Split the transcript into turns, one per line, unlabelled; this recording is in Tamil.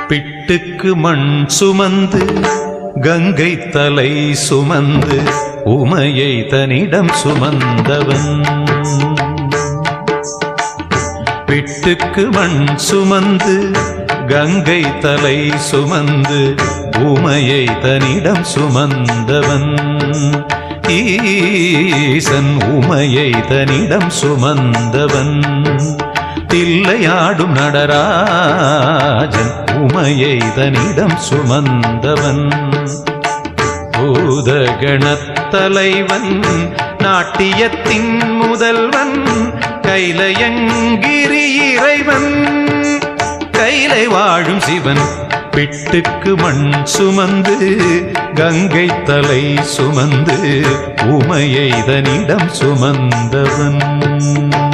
பிட்டுக்கு மண் சுமந்து கங்கை தலை சுமந்து உமையை தன்னிடம் சுமந்தவன். பிட்டுக்கு மண் சுமந்து கங்கை தலை சுமந்து உமையை தன்னிடம் சுமந்தவன். ஈசன் உமையை தன்னிடம் சுமந்தவன். தில்லையாடும் நடராஜன் உமையை தன்னிடம் சுமந்தவன். பூதகணத்தலைவன் நாட்டியத்தின் முதல்வன் கைலயங்கிரி இறைவன் கைலை வாழும் சிவன். பிட்டுக்கு மண் சுமந்து கங்கை தலை சுமந்து உமையை தன்னிடம் சுமந்தவன்.